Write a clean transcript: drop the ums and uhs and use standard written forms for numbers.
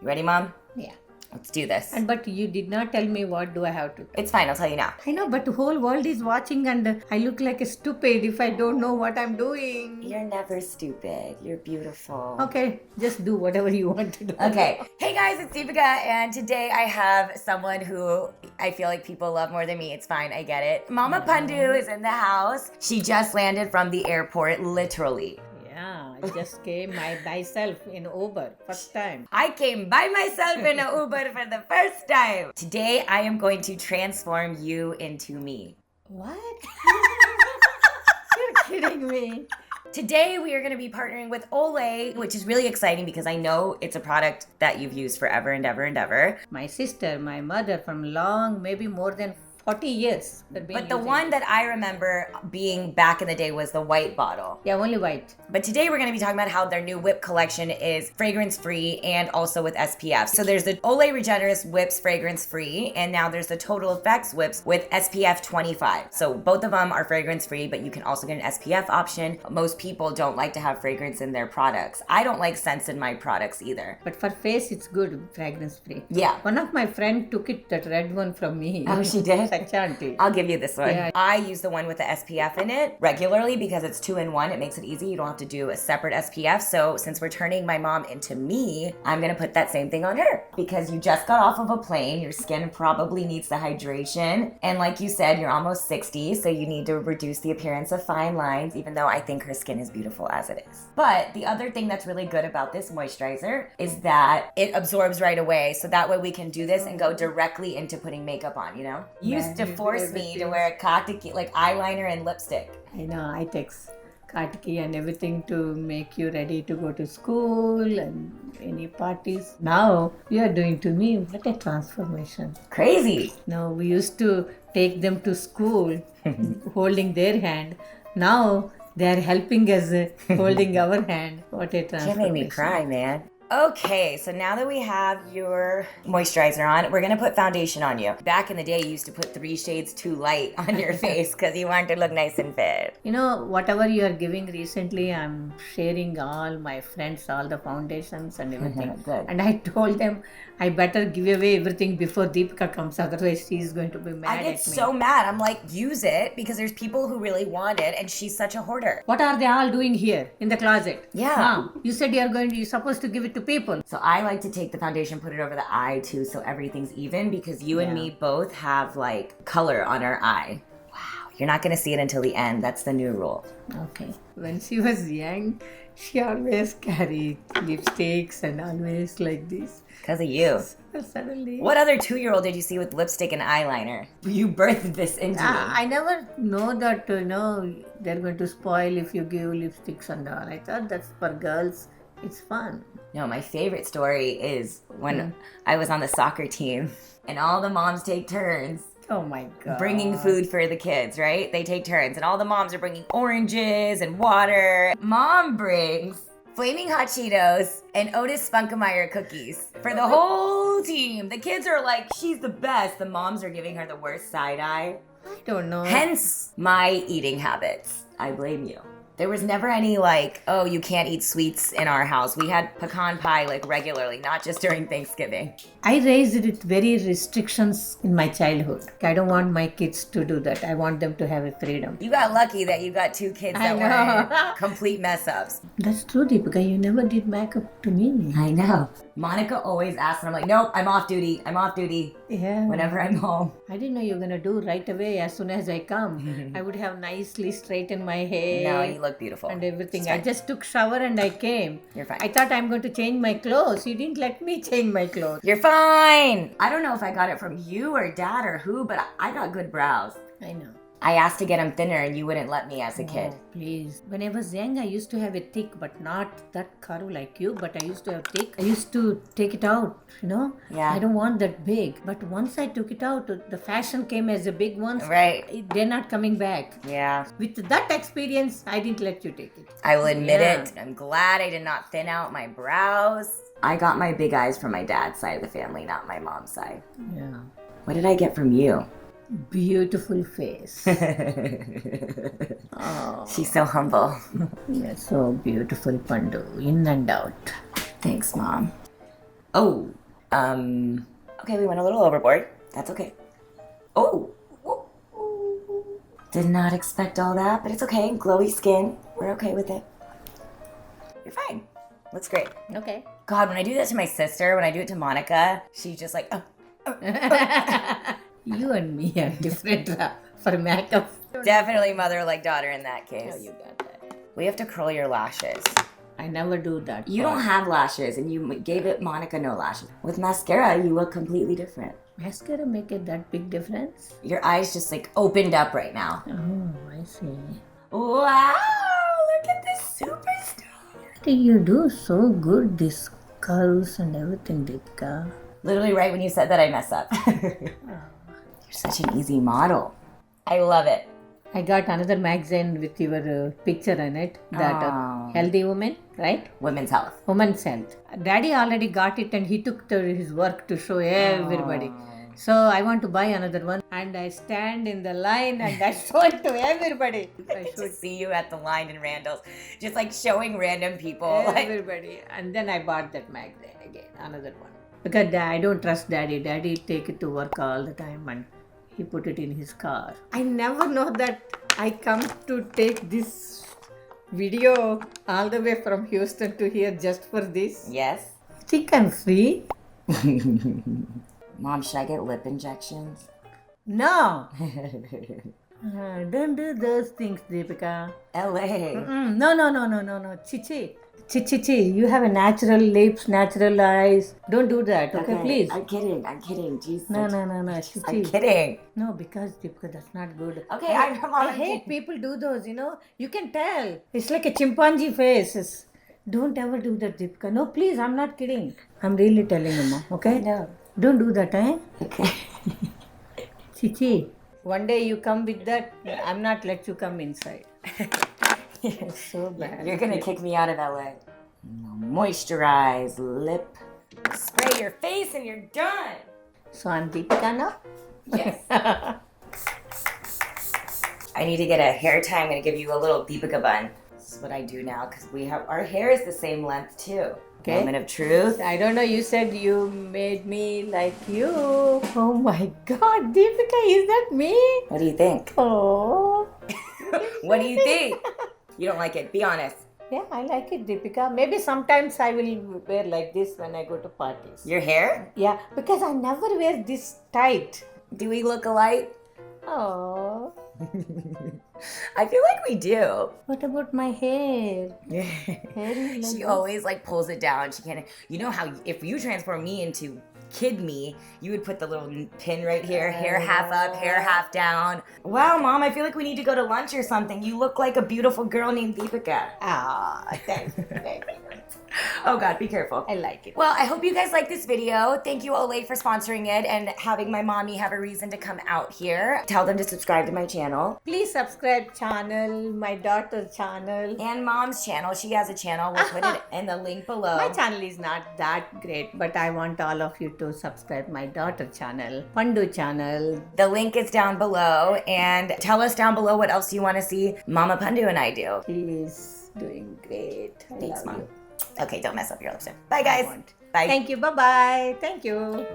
You ready, Mom? Yeah. Let's do this. But you did not tell me what do I have to do. It's fine. I'll tell you now. I know, but the whole world is watching and I look like a stupid if I don't know what I'm doing. You're never stupid. You're beautiful. Okay, just do whatever you want to do. Okay. Hey guys, it's Deepica, and today I have someone who I feel like people love more than me. It's fine. I get it. Mama Pandu is in the house. She just landed from the airport, literally. Yeah, I just came by myself in Uber, first time. I came by myself in an Uber for the first time. Today, I am going to transform you into me. What? You're kidding me. Today, we are going to be partnering with Olay, which is really exciting because I know it's a product that you've used forever and ever and ever. My sister, my mother from long, maybe more than 40 years. But the one that I remember being back in the day was the white bottle. Yeah, only white. But today we're going to be talking about how their new whip collection is fragrance-free and also with SPF. So there's the Olay Regenerist Whips fragrance-free, and now there's the Total Effects Whips with SPF 25. So both of them are fragrance-free, but you can also get an SPF option. Most people don't like to have fragrance in their products. I don't like scents in my products either. But for face, it's good, fragrance-free. Yeah. One of my friend took it, that red one from me. Oh, she did? Auntie. I'll give you this one. Yeah. I use the one with the SPF in it regularly because it's 2-in-1. It makes it easy. You don't have to do a separate SPF. So since we're turning my mom into me, I'm going to put that same thing on her because you just got off of a plane. Your skin probably needs the hydration. And like you said, you're almost 60, so you need to reduce the appearance of fine lines, even though I think her skin is beautiful as it is. But the other thing that's really good about this moisturizer is that it absorbs right away. So that way we can do this and go directly into putting makeup on, you know? Used to force me to wear kartiki, like eyeliner and lipstick. I know, I take kartiki and everything to make you ready to go to school and any parties. Now you are doing to me, what a transformation. Crazy. No, we used to take them to school holding their hand. Now they are helping us holding our hand. What a transformation. Can't make me cry, man. Okay, so now that we have your moisturizer on, we're gonna put foundation on you. Back in the day, you used to put 3 shades too light on your face because you wanted to look nice and fit. You know, whatever you are giving recently, I'm sharing all my friends, all the foundations and everything. Good. And I told them I better give away everything before Deepika comes, otherwise she's going to be mad I at get me. so mad. I'm like, use it because there's people who really want it, and she's such a hoarder. What are they all doing here in the closet? Yeah. Mom, you said you're supposed to give it to people. So I like to take the foundation, put it over the eye too, so everything's even because you and me both have like color on our eye. Wow. You're not gonna see it until the end. That's the new rule. Okay. When she was young, she always carried lipsticks and always like this. Because of you. Suddenly. What other 2-year-old did you see with lipstick and eyeliner? You birthed this into me. I never know that, they're going to spoil if you give lipsticks and all. I thought that's for girls. It's fun. No, my favorite story is when I was on the soccer team and all the moms take turns Oh my God. bringing food for the kids, right? They take turns and all the moms are bringing oranges and water. Mom brings Flaming Hot Cheetos and Otis Spunkemeyer cookies for the whole team. The kids are like, she's the best. The moms are giving her the worst side eye. I don't know. Hence my eating habits. I blame you. There was never any like, oh, you can't eat sweets in our house. We had pecan pie like regularly, not just during Thanksgiving. I raised it very restrictions in my childhood. I don't want my kids to do that. I want them to have a freedom. You got lucky that you got 2 kids that were complete mess ups. That's true, Deepika. You never did makeup to me. I know. Monica always asks, and I'm like, nope, I'm off duty. I'm off duty. Yeah. Whenever I'm home. I didn't know you were going to do right away as soon as I come. I would have nicely straightened my hair. No, you look beautiful. And everything. I just took shower and I came. You're fine. I thought I'm going to change my clothes. You didn't let me change my clothes. You're fine. I don't know if I got it from you or dad or who, but I got good brows. I know. I asked to get them thinner and you wouldn't let me as a kid. Oh, please. When I was young, I used to have a thick, but not that curve like you, but I used to have thick. I used to take it out, Yeah. I don't want that big. But once I took it out, the fashion came as a big one. Right. They're not coming back. Yeah. With that experience, I didn't let you take it. I will admit Yeah. it. I'm glad I did not thin out my brows. I got my big eyes from my dad's side of the family, not my mom's side. Yeah. What did I get from you? Beautiful face. Oh, She's so humble. you're so beautiful, Pandu, in and out. Thanks, Mom. Oh, okay, we went a little overboard. That's okay. Oh, did not expect all that, but it's okay. Glowy skin. We're okay with it. You're fine. Looks great. Okay. God, when I do that to my sister, when I do it to Monica, she's just like, You and me are different for makeup. Definitely mother like daughter in that How case. you got that? We have to curl your lashes. I never do that. You don't have lashes, and you gave it Monica no lashes. With mascara, you look completely different. Mascara make it that big difference? Your eyes just like opened up right now. Oh, I see. Wow, look at this superstar. What do you do so good? These curls and everything, Deepica. Literally right when you said that, I messed up. You're such an easy model. I love it. I got another magazine with your picture in it. That Oh. healthy woman, right? Women's health. Woman's health. Daddy already got it and he took his work to show everybody. So I want to buy another one and I stand in the line and I show it to everybody. I I show just see you at the line in Randall's, just like showing random people. Like, everybody. And then I bought that magazine again, another one. Because I don't trust Daddy. Daddy take it to work all the time and he put it in his car. I never know that I come to take this video all the way from Houston to here just for this. yes. Think I'm free? Mom, should I get lip injections? No. Don't do those things, Deepica. LA. No. Chichi. You have a natural lips, natural eyes. Don't do that, okay, please? I'm kidding. Jeez. No. I'm Chichi. kidding. No, because Deepica, that's not good. Okay, I hate people do those, You can tell. It's like a chimpanzee face. Don't ever do that, Deepica. No, please, I'm not kidding. I'm really telling you, Mom, okay? No. Don't do that, eh? Okay. Chichi, one day you come with that, I'm not let you come inside. It's so bad. You're gonna kick me out of LA. Moisturize, lip, spray your face, and you're done. So I'm Deepica now? Yes. I need to get a hair tie. I'm gonna give you a little Deepica bun. This is what I do now because our hair is the same length too. Okay. Moment of truth. I don't know, you said you made me like you. Oh my God, Deepica, is that me? What do you think? Oh. What do you think? You don't like it. Be honest. Yeah, I like it, Deepica. Maybe sometimes I will wear like this when I go to parties. Your hair? Yeah, because I never wear this tight. Do we look alike? Oh. I feel like we do. What about my hair? Hair is like She this. always like pulls it down. She can't. You know how if you transform me into kid me, you would put the little pin right here, hair half up, hair half down. Wow, Mom, I feel like we need to go to lunch or something. You look like a beautiful girl named Deepica. Ah, thank you. Oh God, be careful. I like it. Well, I hope you guys like this video. Thank you, Olay, for sponsoring it and having my mommy have a reason to come out here. Tell them to subscribe to my channel. Please subscribe channel, my daughter's channel. And Mom's channel. She has a channel. We'll put it in the link below. My channel is not that great, but I want all of you to subscribe my daughter channel, Pandu channel. The link is down below. And tell us down below what else you want to see Mama Pandu and I do. She is doing great. I Thanks, love Mom. you. Okay, don't mess up your lipstick. Bye, guys. Bye. Thank you. Bye-bye. Thank you.